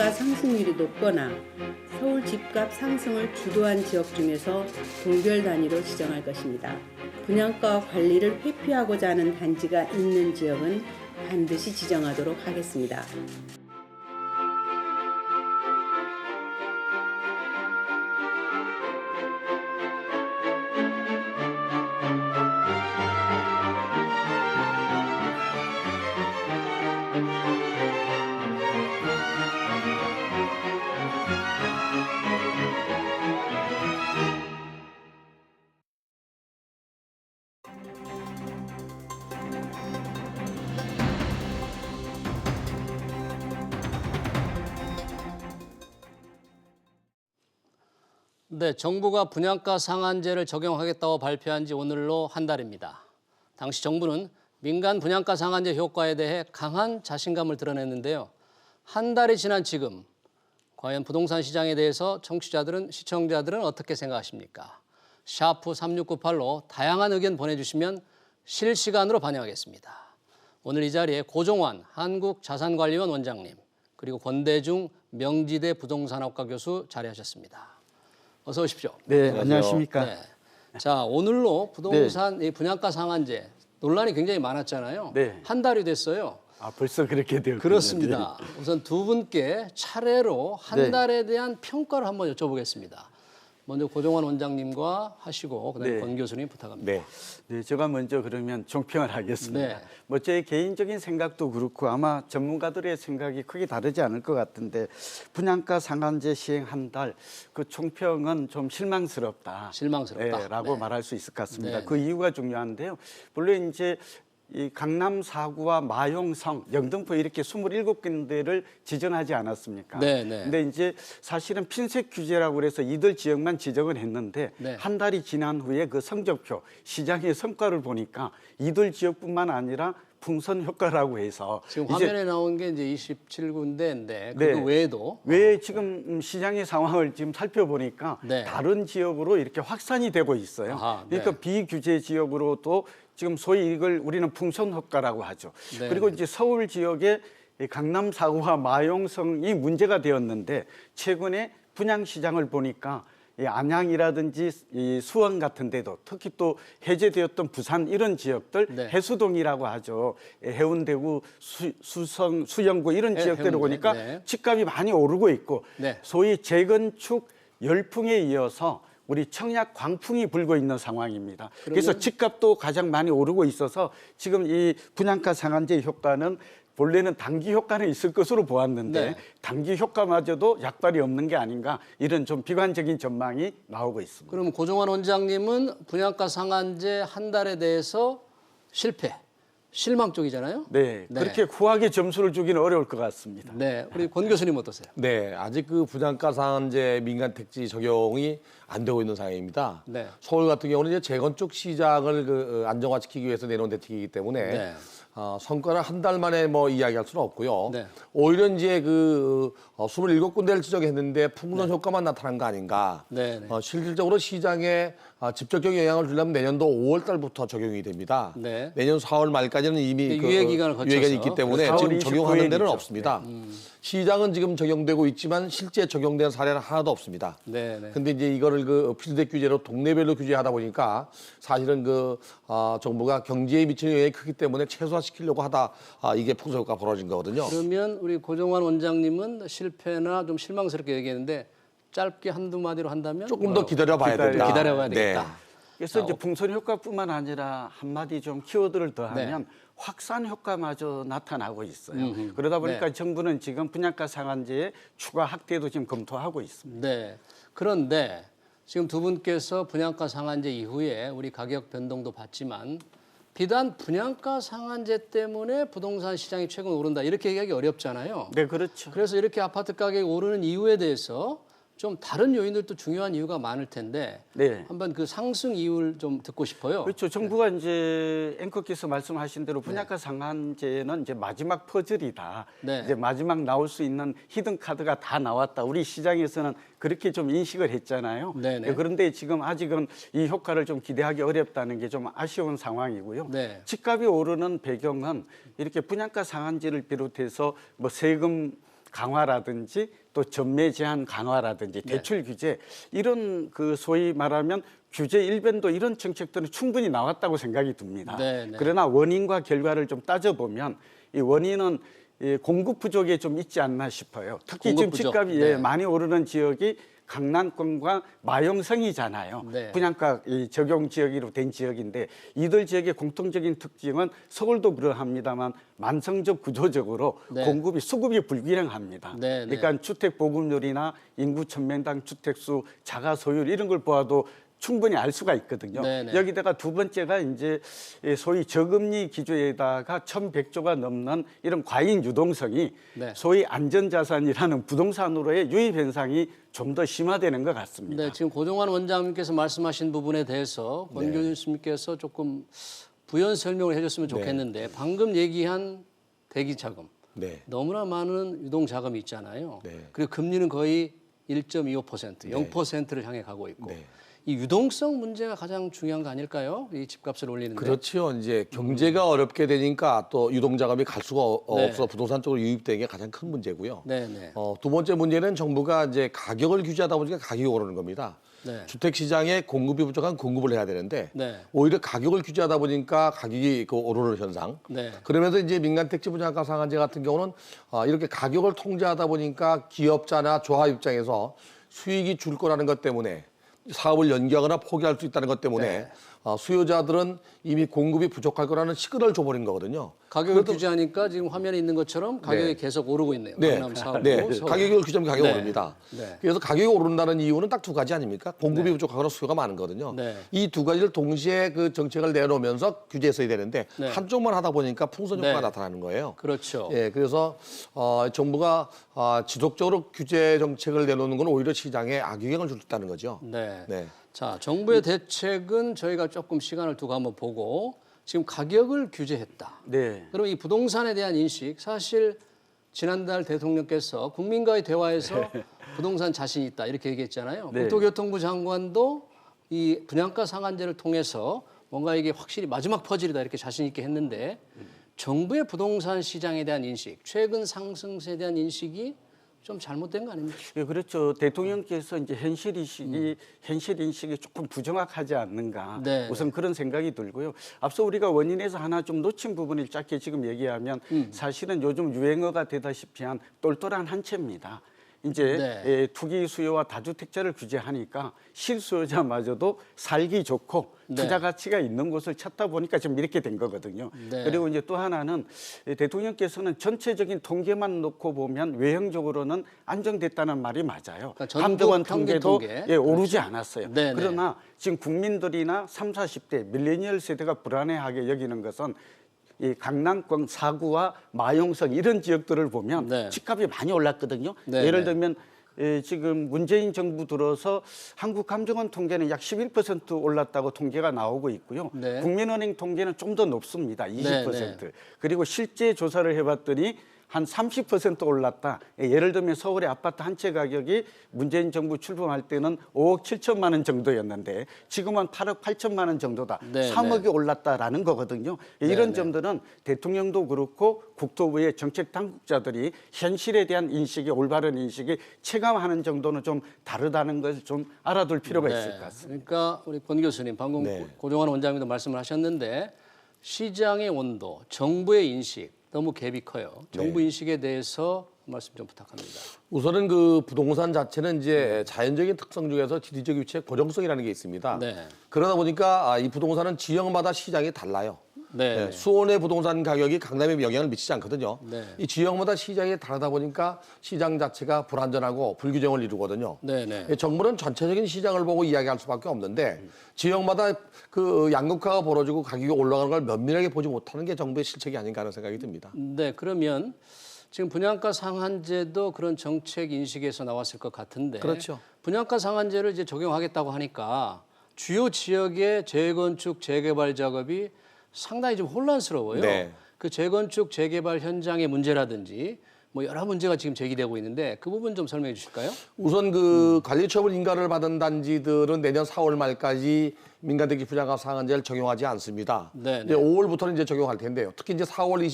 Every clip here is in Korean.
분양가 상승률이 높거나 서울 집값 상승을 주도한 지역 중에서 동별 단위로 지정할 것입니다. 분양가 관리를 회피하고자 하는 단지가 있는 지역은 반드시 지정하도록 하겠습니다. 네, 정부가 분양가 상한제를 적용하겠다고 발표한 지 오늘로 한 달입니다. 당시 정부는 민간 분양가 상한제 효과에 대해 강한 자신감을 드러냈는데요. 한 달이 지난 지금 과연 부동산 시장에 대해서 시청자들은 어떻게 생각하십니까? 샤프 3698로 다양한 의견 보내주시면 실시간으로 반영하겠습니다. 오늘 이 자리에 고종환 한국자산관리원 원장님 그리고 권대중 명지대 부동산학과 교수 자리하셨습니다. 어서 오십시오. 네, 안녕하십니까. 네. 자, 오늘로 부동산 이 분양가 상한제 논란이 굉장히 많았잖아요. 네. 한 달이 됐어요. 아, 벌써 그렇게 되었군요. 그렇습니다. 우선 두 분께 차례로 한 네. 달에 대한 평가를 한번 여쭤보겠습니다. 먼저 고종환 원장님과 하시고 그다음에 네. 권 교수님 부탁합니다. 네. 네, 제가 먼저 그러면 종평을 하겠습니다. 네. 뭐 제 개인적인 생각도 그렇고 아마 전문가들의 생각이 크게 다르지 않을 것 같은데 분양가 상한제 시행 한 달 그 총평은 좀 실망스럽다. 실망스럽다. 네, 라고 네. 말할 수 있을 것 같습니다. 네. 그 이유가 중요한데요. 물론 이제 이 강남 4구와 마용성, 영등포 이렇게 27군데를 지정하지 않았습니까? 네, 네. 근데 이제 사실은 핀셋 규제라고 그래서 이들 지역만 지정을 했는데 네. 한 달이 지난 후에 그 성적표, 시장의 성과를 보니까 이들 지역뿐만 아니라 풍선 효과라고 해서 지금 이제 화면에 나온 게 이제 27군데인데 그 네. 외에도 왜 지금 시장의 상황을 지금 살펴보니까 네. 다른 지역으로 이렇게 확산이 되고 있어요. 아하, 그러니까 네. 비규제 지역으로도 지금 소위 이걸 우리는 풍선 효과라고 하죠. 네. 그리고 이제 서울 지역의 이 강남 4구와 마용성이 문제가 되었는데 최근에 분양 시장을 보니까 이 안양이라든지 이 수원 같은 데도 특히 또 해제되었던 부산 이런 지역들 네. 해수동이라고 하죠. 해운대구, 수성, 수영구 이런 네, 지역들을 해운대. 보니까 네. 집값이 많이 오르고 있고 네. 소위 재건축 열풍에 이어서 우리 청약 광풍이 불고 있는 상황입니다. 그래서 집값도 가장 많이 오르고 있어서 지금 이 분양가 상한제 효과는 본래는 단기 효과는 있을 것으로 보았는데 네. 단기 효과마저도 약발이 없는 게 아닌가 이런 좀 비관적인 전망이 나오고 있습니다. 그럼 고종환 원장님은 분양가 상한제 한 달에 대해서 실망 쪽이잖아요. 네, 네. 그렇게 후하게 점수를 주기는 어려울 것 같습니다. 네, 우리 권 교수님 어떠세요? 네, 아직 그 분양가 상한제 민간 택지 적용이 안 되고 있는 상황입니다. 네. 서울 같은 경우는 이제 재건축 시장을 안정화시키기 위해서 내놓은 대책이기 때문에 네. 성과를 한 달 만에 뭐 이야기할 수는 없고요. 네. 오히려 이제 그 27군데를 지정했는데 풍선 효과만 나타난 거 아닌가. 네, 네. 실질적으로 시장에 직접적인 영향을 주려면 내년도 5월 달부터 적용이 됩니다. 네. 내년 4월 말까지는 이미 유예 기간을 거쳐서. 유예기간이 있기 때문에 4월 지금 적용하는 데는 29일이죠. 없습니다. 시장은 지금 적용되고 있지만 실제 적용된 사례는 하나도 없습니다. 네, 네. 근데 이제 이거를 그 필드 규제로 동네별로 규제하다 보니까 사실은 정부가 경제에 미치는 영향이 크기 때문에 최소화시키려고 하다 이게 풍선 효과가 벌어진 거거든요. 그러면 우리 고종환 원장님은 실패나 좀 실망스럽게 얘기했는데 짧게 한두 마디로 한다면 조금 더 기다려봐야 기다려- 된다. 기다려봐야 되겠다. 네. 그래서 이제 풍선 효과뿐만 아니라 한마디 좀 키워드를 더하면 네. 확산 효과마저 나타나고 있어요. 그러다 보니까 네. 정부는 지금 분양가 상한제의 추가 확대도 지금 검토하고 있습니다. 네. 그런데 지금 두 분께서 분양가 상한제 이후에 우리 가격 변동도 봤지만 비단 분양가 상한제 때문에 부동산 시장이 최근 오른다 이렇게 얘기하기 어렵잖아요. 네, 그렇죠. 그래서 이렇게 아파트 가격이 오르는 이유에 대해서 좀 다른 요인들도 중요한 이유가 많을 텐데 네. 한번 그 상승 이유를 좀 듣고 싶어요. 그렇죠. 정부가 이제 앵커께서 말씀하신 대로 분양가 상한제는 이제 마지막 퍼즐이다. 네. 이제 마지막 나올 수 있는 히든 카드가 다 나왔다. 우리 시장에서는 그렇게 좀 인식을 했잖아요. 네네. 그런데 지금 아직은 이 효과를 좀 기대하기 어렵다는 게 좀 아쉬운 상황이고요. 네. 집값이 오르는 배경은 이렇게 분양가 상한제를 비롯해서 뭐 세금 강화라든지 또 전매 제한 강화라든지 대출 규제 이런 그 소위 말하면 규제 일변도 이런 정책들은 충분히 나왔다고 생각이 듭니다. 네, 네. 그러나 원인과 결과를 좀 따져보면 이 원인은 공급 부족에 좀 있지 않나 싶어요. 특히 공급 지금 부족. 집값이 네. 많이 오르는 지역이 강남권과 마용성이잖아요. 네. 분양가 적용 지역으로 된 지역인데 이들 지역의 공통적인 특징은 서울도 그러합니다만 만성적 구조적으로 네. 공급이 수급이 불균형합니다. 네, 네. 그러니까 주택 보급률이나 인구 1000명당 주택수, 자가 소유율 이런 걸 보아도 충분히 알 수가 있거든요. 네네. 여기다가 두 번째가 이제 소위 저금리 기조에다가 1,100조가 넘는 이런 과잉 유동성이 네. 소위 안전자산이라는 부동산으로의 유입 현상이 좀 더 심화되는 것 같습니다. 네, 지금 고종환 원장님께서 말씀하신 부분에 대해서 권 교수님께서 조금 부연 설명을 해줬으면 좋겠는데 방금 얘기한 대기자금 네. 너무나 많은 유동자금이 있잖아요. 네. 그리고 금리는 거의 1.25%, 0%를 향해 가고 있고 네. 이 유동성 문제가 가장 중요한 거 아닐까요? 이 집값을 올리는데. 그렇죠. 이제 경제가 어렵게 되니까 또 유동자금이 갈 수가 없어 부동산 쪽으로 유입되는 게 가장 큰 문제고요. 네, 네. 두 번째 문제는 정부가 이제 가격을 규제하다 보니까 가격이 오르는 겁니다. 네. 주택 시장에 공급이 부족한 공급을 해야 되는데 네. 오히려 가격을 규제하다 보니까 가격이 오르는 현상. 네. 그러면서 이제 민간 택지 분양가 상한제 같은 경우는 이렇게 가격을 통제하다 보니까 기업자나 조합 입장에서 수익이 줄 거라는 것 때문에 사업을 연기하거나 포기할 수 있다는 것 때문에 네. 수요자들은 이미 공급이 부족할 거라는 시그널을 줘버린 거거든요. 가격을 규제하니까 지금 화면에 있는 것처럼 가격이 계속 오르고 있네요. 강남 사고, 서울. 가격을 규제하면 가격이 네. 오릅니다. 네. 그래서 가격이 오른다는 이유는 딱 두 가지 아닙니까? 공급이 부족하거나 수요가 많은 거거든요. 네. 이 두 가지를 동시에 그 정책을 내놓으면서 규제했어야 되는데 네. 한쪽만 하다 보니까 풍선 효과가 네. 나타나는 거예요. 그렇죠. 예, 그래서 정부가 지속적으로 규제 정책을 내놓는 건 오히려 시장에 악영향을 줄 수 있다는 거죠. 네. 네. 자, 정부의 대책은 저희가 조금 시간을 두고 한번 보고 지금 가격을 규제했다. 네. 그럼 이 부동산에 대한 인식 사실 지난달 대통령께서 국민과의 대화에서 부동산 자신 있다 이렇게 얘기했잖아요. 네. 국토교통부 장관도 이 분양가 상한제를 통해서 뭔가 이게 확실히 마지막 퍼즐이다 이렇게 자신 있게 했는데 정부의 부동산 시장에 대한 인식, 최근 상승세에 대한 인식이 좀 잘못된 거 아닙니까? 예, 그렇죠. 대통령께서 이제 현실 인식이 조금 부정확하지 않는가. 네, 우선 그런 생각이 들고요. 앞서 우리가 원인에서 하나 좀 놓친 부분을 짧게 지금 얘기하면 사실은 요즘 유행어가 되다시피 한 똘똘한 한 채입니다. 이제 네. 투기 수요와 다주택자를 규제하니까 실수요자마저도 살기 좋고 네. 투자 가치가 있는 곳을 찾다 보니까 지금 이렇게 된 거거든요. 네. 그리고 이제 또 하나는 대통령께서는 전체적인 통계만 놓고 보면 외형적으로는 안정됐다는 말이 맞아요. 그러니까 전국 한동안 평균 통계도 통계. 오르지 않았어요. 네네. 그러나 지금 국민들이나 30, 40대 밀레니얼 세대가 불안해하게 여기는 것은 이 강남권 사구와 마용성 이런 지역들을 보면 네. 집값이 많이 올랐거든요. 네, 예를 네. 들면 지금 문재인 정부 들어서 한국감정원 통계는 약 11% 올랐다고 통계가 나오고 있고요. 네. 국민은행 통계는 좀 더 높습니다. 20%. 네, 네. 그리고 실제 조사를 해봤더니 한 30% 올랐다. 예를 들면 서울의 아파트 한 채 가격이 문재인 정부 출범할 때는 5억 7천만 원 정도였는데 지금은 8억 8천만 원 정도다. 네, 3억이 네. 올랐다라는 거거든요. 네, 이런 네. 점들은 대통령도 그렇고 국토부의 정책 당국자들이 현실에 대한 인식이 올바른 인식이 체감하는 정도는 좀 다르다는 것을 좀 알아둘 필요가 있을 것 같습니다. 그러니까 우리 권 교수님 방금 네. 고종환 원장님도 말씀을 하셨는데 시장의 온도, 정부의 인식 너무 갭이 커요. 정부 인식에 대해서 말씀 좀 부탁합니다. 우선은 그 부동산 자체는 이제 자연적인 특성 중에서 지리적 위치의 고정성이라는 게 있습니다. 네. 그러다 보니까 이 부동산은 지역마다 시장이 달라요. 네. 네, 수원의 부동산 가격이 강남에 영향을 미치지 않거든요. 네. 이 지역마다 시장이 다르다 보니까 시장 자체가 불안전하고 불규정을 이루거든요. 네, 네. 정부는 전체적인 시장을 보고 이야기할 수밖에 없는데 지역마다 그 양극화가 벌어지고 가격이 올라가는 걸 면밀하게 보지 못하는 게 정부의 실책이 아닌가 하는 생각이 듭니다. 네, 그러면 지금 분양가 상한제도 그런 정책 인식에서 나왔을 것 같은데 그렇죠. 분양가 상한제를 이제 적용하겠다고 하니까 주요 지역의 재건축 재개발 작업이 상당히 좀 혼란스러워요. 네. 그 재건축 재개발 현장의 문제라든지 뭐 여러 문제가 지금 제기되고 있는데 그 부분 좀 설명해 주실까요? 우선 그 관리처분 인가를 받은 단지들은 내년 4월 말까지 민간택지 분양가 상한제를 적용하지 않습니다. 네, 이제 5월부터는 이제 적용할 텐데요. 특히 이제 4월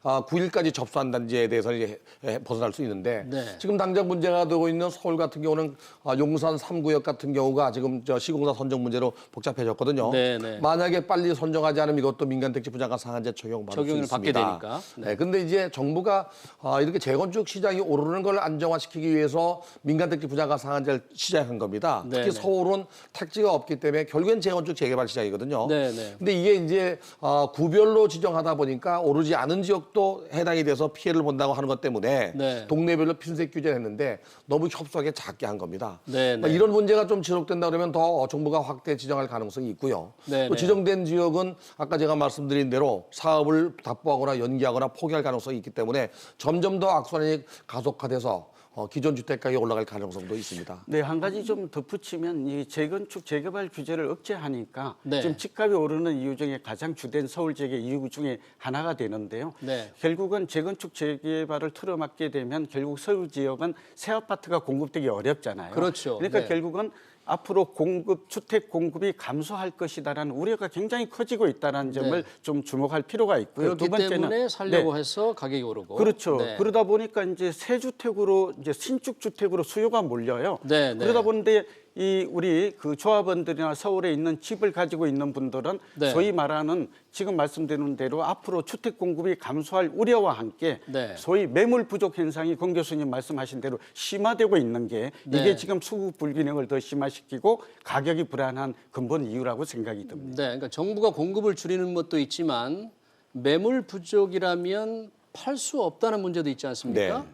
29일까지 접수한 단지에 대해서 이제 벗어날 수 있는데 네. 지금 당장 문제가 되고 있는 서울 같은 경우는 용산 3구역 같은 경우가 지금 시공사 선정 문제로 복잡해졌거든요. 네, 네. 만약에 빨리 선정하지 않으면 이것도 민간택지 분양가 상한제 적용받을 수 적용을 있습니다. 받게 되니까. 네. 근데 이제 정부가 이렇게 재건축 시장이 오르는 걸 안정화시키기 위해서 민간택지 분양가 상한제를 시작한 겁니다. 네, 특히 네. 서울은 택지가 없기 때문에 결국엔 재건축 재개발 시장이거든요. 네, 네. 근데 이게 이제 구별로 지정하다 보니까 오르지 않은 지역도 해당이 돼서 피해를 본다고 하는 것 때문에 네. 동네별로 핀셋 규제를 했는데 너무 협소하게 작게 한 겁니다. 네, 네. 이런 문제가 좀 지속된다 그러면 더 정부가 확대 지정할 가능성이 있고요. 네, 또 네. 지정된 지역은 아까 제가 말씀드린 대로 사업을 답보하거나 연기하거나 포기할 가능성이 있기 때문에 점점 더 악순환이 가속화돼서 기존 주택 가격이 올라갈 가능성도 있습니다. 네, 한 가지 좀 덧붙이면 이 재건축 재개발 규제를 억제하니까 네. 지금 집값이 오르는 이유 중에 가장 주된 서울 지역의 이유 중에 하나가 되는데요. 네. 결국은 재건축 재개발을 틀어막게 되면 결국 서울 지역은 새 아파트가 공급되기 어렵잖아요. 그렇죠. 그러니까 네. 결국은 앞으로 주택 공급이 감소할 것이다라는 우려가 굉장히 커지고 있다는 점을 네. 좀 주목할 필요가 있고요. 그렇기 두 번째는 때문에 살려고 네. 해서 가격이 오르고. 그렇죠. 네. 그러다 보니까 이제 새 주택으로 이제 신축 주택으로 수요가 몰려요. 네, 네. 그러다 보는데 이 우리 그 조합원들이나 서울에 있는 집을 가지고 있는 분들은 네. 소위 말하는 지금 말씀드린 대로 앞으로 주택 공급이 감소할 우려와 함께 네. 소위 매물 부족 현상이 권 교수님 말씀하신 대로 심화되고 있는 게 네. 이게 지금 수급 불균형을 더 심화시키고 가격이 불안한 근본 이유라고 생각이 듭니다. 네, 그러니까 정부가 공급을 줄이는 것도 있지만 매물 부족이라면 팔 수 없다는 문제도 있지 않습니까? 네.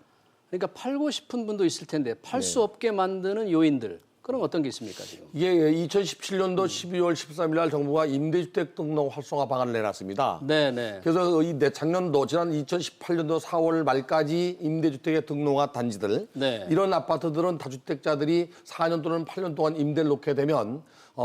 그러니까 팔고 싶은 분도 있을 텐데 팔 수 없게 만드는 요인들 그런 어떤 게 있습니까 지금? 이게 2017년도 12월 13일 날 정부가 임대주택 등록 활성화 방안을 내놨습니다. 네, 네. 그래서 작년도 지난 2018년도 4월 말까지 임대주택에 등록한 단지들 네. 이런 아파트들은 다주택자들이 4년 또는 8년 동안 임대를 놓게 되면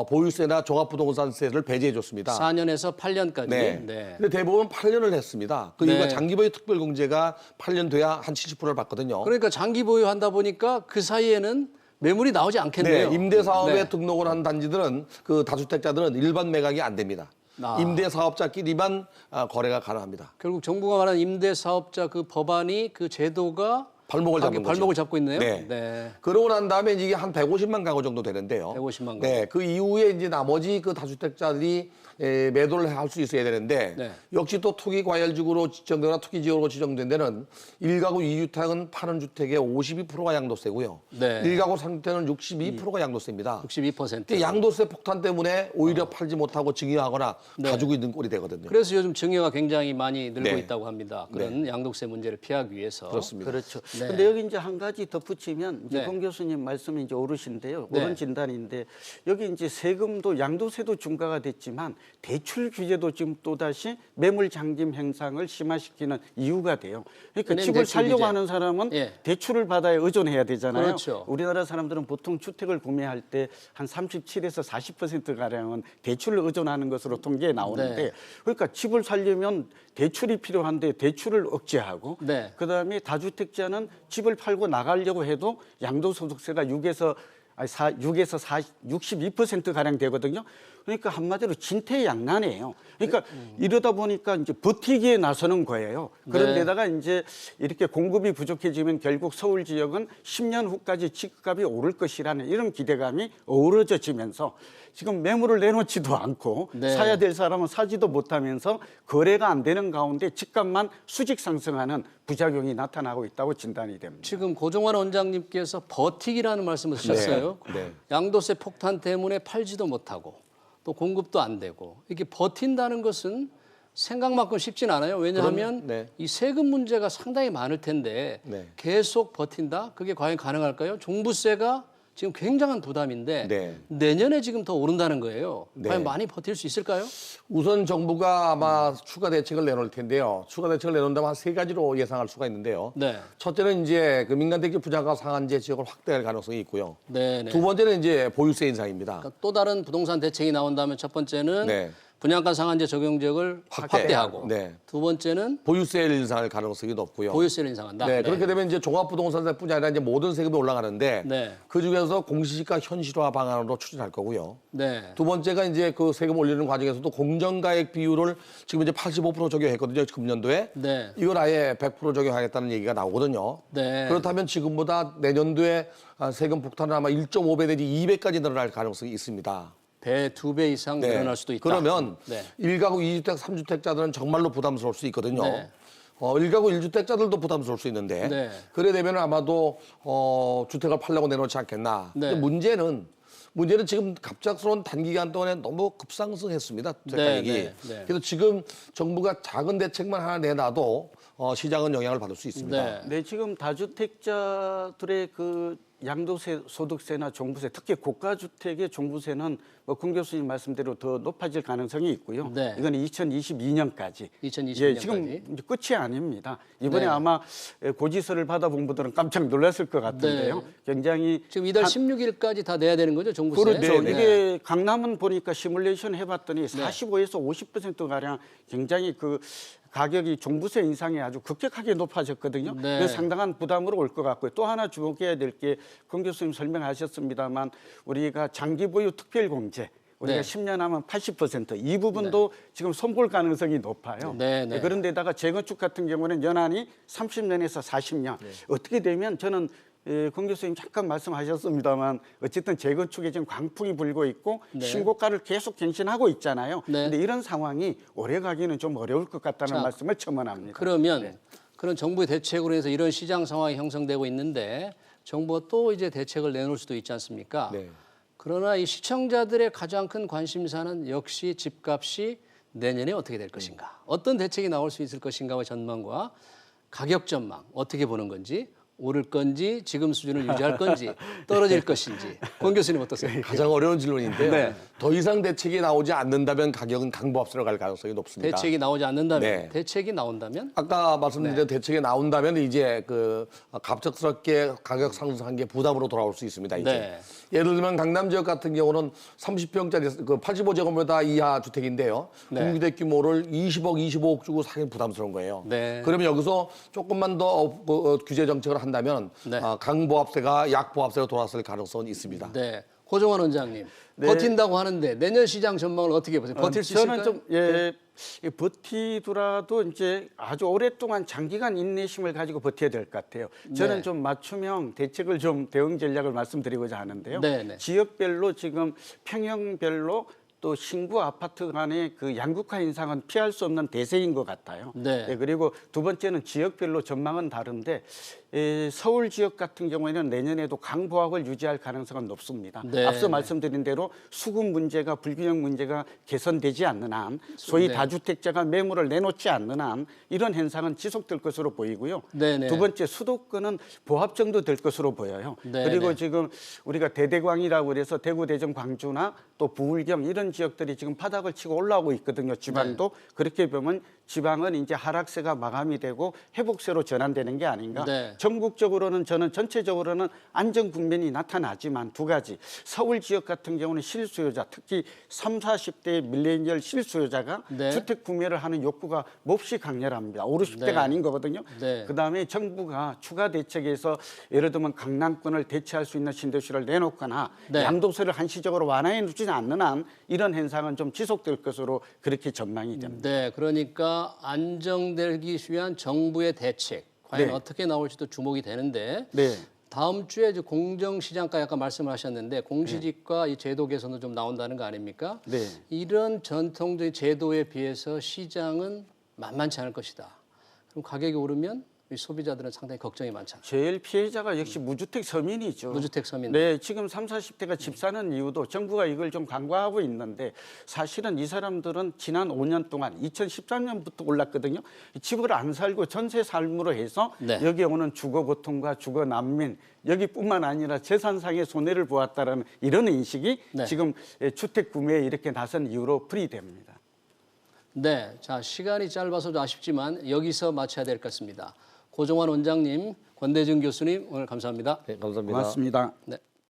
보유세나 종합부동산세를 배제해 줬습니다. 4년에서 8년까지. 네. 네. 근데 대부분 8년을 했습니다. 그 네. 이유가 장기보유 특별공제가 8년 돼야 한 70%를 받거든요. 그러니까 장기 보유한다 보니까 그 사이에는 매물이 나오지 않겠네요. 네, 임대사업에 네. 등록을 한 단지들은 그 다주택자들은 일반 매각이 안 됩니다. 아. 임대사업자끼리만 거래가 가능합니다. 결국 정부가 말하는 임대사업자 그 법안이 그 제도가 발목을 잡는 거죠. 발목을 잡고 있네요. 네. 그러고 난 다음에 이게 한 150만 가구 정도 되는데요. 150만 가구. 네, 그 이후에 이제 나머지 그 다주택자들이 매도를 할 수 있어야 되는데 네. 역시 또 투기 과열지구로 지정되거나 투기 지역으로 지정된 데는 1가구 2주택은 파는 주택의 52%가 양도세고요. 네. 1가구 3주택은 62%가 양도세입니다. 62%. 양도세 폭탄 때문에 오히려 팔지 못하고 증여하거나 가지고 있는 꼴이 되거든요. 그래서 요즘 증여가 굉장히 많이 늘고 네. 있다고 합니다. 그런 양도세 문제를 피하기 위해서. 그렇습니다. 그렇죠. 네. 근데 여기 이제 한 가지 덧붙이면 이제 네. 권 교수님 말씀이 이제 옳으신데요. 네. 옳은 진단인데 여기 이제 세금도 양도세도 중과가 됐지만 대출 규제도 지금 또다시 매물 잠김 현상을 심화시키는 이유가 돼요. 그러니까 은행 집을 대출 살려고 규제. 하는 사람은 예. 대출을 받아야 의존해야 되잖아요. 그렇죠. 우리나라 사람들은 보통 주택을 구매할 때 한 37에서 40% 가량은 대출을 의존하는 것으로 통계에 나오는데 네. 그러니까 집을 살려면 대출이 필요한데 대출을 억제하고 네. 그다음에 다주택자는 집을 팔고 나가려고 해도 양도소득세가 6에서 62% 가량 되거든요. 그러니까 한마디로 진퇴양난이에요. 그러니까 이러다 보니까 이제 버티기에 나서는 거예요. 그런데다가 이제 이렇게 공급이 부족해지면 결국 서울 지역은 10년 후까지 집값이 오를 것이라는 이런 기대감이 어우러져지면서 지금 매물을 내놓지도 않고 네. 사야 될 사람은 사지도 못하면서 거래가 안 되는 가운데 집값만 수직 상승하는 부작용이 나타나고 있다고 진단이 됩니다. 지금 고종환 원장님께서 버티기라는 말씀을 하셨어요. 네. 양도세 폭탄 때문에 팔지도 못하고 또 공급도 안 되고 이렇게 버틴다는 것은 생각만큼 쉽진 않아요. 왜냐하면 네. 이 세금 문제가 상당히 많을 텐데 네. 계속 버틴다? 그게 과연 가능할까요? 종부세가 지금 굉장한 부담인데 네. 내년에 지금 더 오른다는 거예요. 네. 과연 많이 버틸 수 있을까요? 우선 정부가 아마 추가 대책을 내놓을 텐데요. 추가 대책을 내놓는다면 한 3가지로 예상할 수가 있는데요. 네. 첫째는 이제 그 민간택지 분양가 상한제 지역을 확대할 가능성이 있고요. 네. 두 번째는 이제 보유세 인상입니다. 그러니까 또 다른 부동산 대책이 나온다면 첫 번째는 네. 분양가 상한제 적용 지역을 확대하고 네. 두 번째는 보유세를 인상할 가능성이 높고요. 보유세를 인상한다. 네, 그렇게 되면 이제 종합부동산세뿐이 아니라 이제 모든 세금이 올라가는데 네. 그 중에서 공시지가 현실화 방안으로 추진할 거고요. 네. 두 번째가 이제 그 세금 올리는 과정에서도 공정가액 비율을 지금 이제 85% 적용했거든요. 금년도에. 네. 이걸 아예 100% 적용하겠다는 얘기가 나오거든요. 네. 그렇다면 지금보다 내년도에 세금 폭탄은 아마 1.5배 내지 2배까지 늘어날 가능성이 있습니다. 배 2배 이상 네. 늘어날 수도 있다. 그러면 네. 1가구 2주택, 3주택자들은 정말로 부담스러울 수 있거든요. 네. 1가구 1주택자들도 부담스러울 수 있는데 네. 그래 되면 아마도 주택을 팔려고 내놓지 않겠나. 네. 근데 문제는 지금 갑작스러운 단기간 동안에 너무 급상승했습니다. 주택 네, 가격이. 네, 네. 그래서 지금 정부가 작은 대책만 하나 내놔도 시장은 영향을 받을 수 있습니다. 네. 네, 지금 다주택자들의 그 양도세, 소득세나 종부세, 특히 고가주택의 종부세는 뭐 금 교수님 말씀대로 더 높아질 가능성이 있고요. 네. 이건 2022년까지. 2022년까지. 예, 지금 이제 끝이 아닙니다. 이번에 네. 아마 고지서를 받아본 분들은 깜짝 놀랐을 것 같은데요. 네. 굉장히 지금 이달 16일까지 다 내야 되는 거죠, 종부세? 그렇죠. 네. 이게 강남은 보니까 시뮬레이션 해봤더니 45에서 50% 가량 굉장히 그 가격이 종부세 인상이 아주 급격하게 높아졌거든요. 네. 그래서 상당한 부담으로 올 것 같고요. 또 하나 주목해야 될 게 금 교수님 설명하셨습니다만 우리가 장기 보유 특별 공제 우리가 네. 10년 하면 80% 이 부분도 지금 손볼 가능성이 높아요. 네, 네. 그런데다가 재건축 같은 경우는 연한이 30년에서 40년. 어떻게 되면 저는 금 교수님 잠깐 말씀하셨습니다만 어쨌든 재건축에 지금 광풍이 불고 있고 네. 신고가를 계속 갱신하고 있잖아요. 네. 근데 이런 상황이 오래 가기는 좀 어려울 것 같다는 자, 말씀을 첨언합니다. 그러면 그런 정부의 대책으로 해서 이런 시장 상황이 형성되고 있는데 정부가 또 이제 대책을 내놓을 수도 있지 않습니까? 네. 그러나 이 시청자들의 가장 큰 관심사는 역시 집값이 내년에 어떻게 될 것인가, 어떤 대책이 나올 수 있을 것인가의 전망과 가격 전망 어떻게 보는 건지, 오를 건지 지금 수준을 유지할 건지 떨어질 것인지 권 교수님 어떠세요? 가장 어려운 질문인데요. 네. 더 이상 대책이 나오지 않는다면 가격은 강보합세로 갈 가능성이 높습니다. 대책이 나오지 않는다면, 네. 대책이 나온다면 아까 말씀드린 대로 대책이 나온다면 이제 그 갑작스럽게 가격 상승한 게 부담으로 돌아올 수 있습니다. 이제. 네. 예를 들면 강남 지역 같은 경우는 30평짜리 그 85제곱미터 이하 주택인데요. 네. 공유대 규모를 20억, 25억 주고 사기 부담스러운 거예요. 네. 그러면 여기서 조금만 더 규제 정책을 한다면 네. 강보합세가 약보합세로 돌아설 가능성은 있습니다. 네. 고종환 원장님 버틴다고 하는데 내년 시장 전망을 어떻게 보세요? 버틸 수 있을까요? 저는 좀 버티더라도 이제 아주 오랫동안 장기간 인내심을 가지고 버텨야 될 것 같아요. 저는 네. 좀 맞춤형 대책을 좀 대응 전략을 말씀드리고자 하는데요. 네, 네. 지역별로 지금 평형별로 또 신구 아파트 간의 그 양극화 인상은 피할 수 없는 대세인 것 같아요. 네. 그리고 두 번째는 지역별로 전망은 다른데 서울 지역 같은 경우에는 내년에도 강보합을 유지할 가능성은 높습니다. 네. 앞서 말씀드린 대로 수급 문제가 불균형 문제가 개선되지 않는 한, 소위 네. 다주택자가 매물을 내놓지 않는 한 이런 현상은 지속될 것으로 보이고요. 네, 네. 두 번째 수도권은 보합 정도 될 것으로 보여요. 네, 그리고 네. 지금 우리가 대대광이라고 그래서 대구, 대전, 광주나 또 부울경 이런 지역들이 지금 바닥을 치고 올라오고 있거든요. 지방도 그렇게 보면 지방은 이제 하락세가 마감이 되고 회복세로 전환되는 게 아닌가. 네. 전국적으로는 저는 전체적으로는 안정 국면이 나타나지만 두 가지. 서울 지역 같은 경우는 실수요자, 특히 30, 40대 밀레니얼 실수요자가 네. 주택 구매를 하는 욕구가 몹시 강렬합니다. 5, 60대가 네. 아닌 거거든요. 네. 그다음에 정부가 추가 대책에서 예를 들면 강남권을 대체할 수 있는 신도시를 내놓거나 네. 양도세를 한시적으로 완화해 놓지 않는 한 이런 현상은 좀 지속될 것으로 그렇게 전망이 됩니다. 네, 그러니까 안정되기 위한 정부의 대책 과연 네. 어떻게 나올지도 주목이 되는데 네. 다음 주에 이제 공정시장가 아까 말씀을 하셨는데 공시지가 이 제도 개선도 좀 나온다는 거 아닙니까? 네. 이런 전통적인 제도에 비해서 시장은 만만치 않을 것이다. 그럼 가격이 오르면 이 소비자들은 상당히 걱정이 많잖아요. 제일 피해자가 역시 무주택 서민이죠. 무주택 서민. 네, 지금 30, 40대가 집 사는 이유도 정부가 이걸 좀 강구하고 있는데 사실은 이 사람들은 지난 5년 동안 2013년부터 올랐거든요. 집을 안 살고 전세 삶으로 해서 네. 여기에 오는 주거 고통과 주거 난민 여기뿐만 아니라 재산상의 손해를 보았다라는 이런 인식이 네. 지금 주택 구매에 이렇게 나선 이유로 풀이됩니다. 네, 자 시간이 짧아서 좀 아쉽지만 여기서 마쳐야 될 것 같습니다. 고종환 원장님, 권대중 교수님 오늘 감사합니다. 네, 감사합니다. 고맙습니다. 네.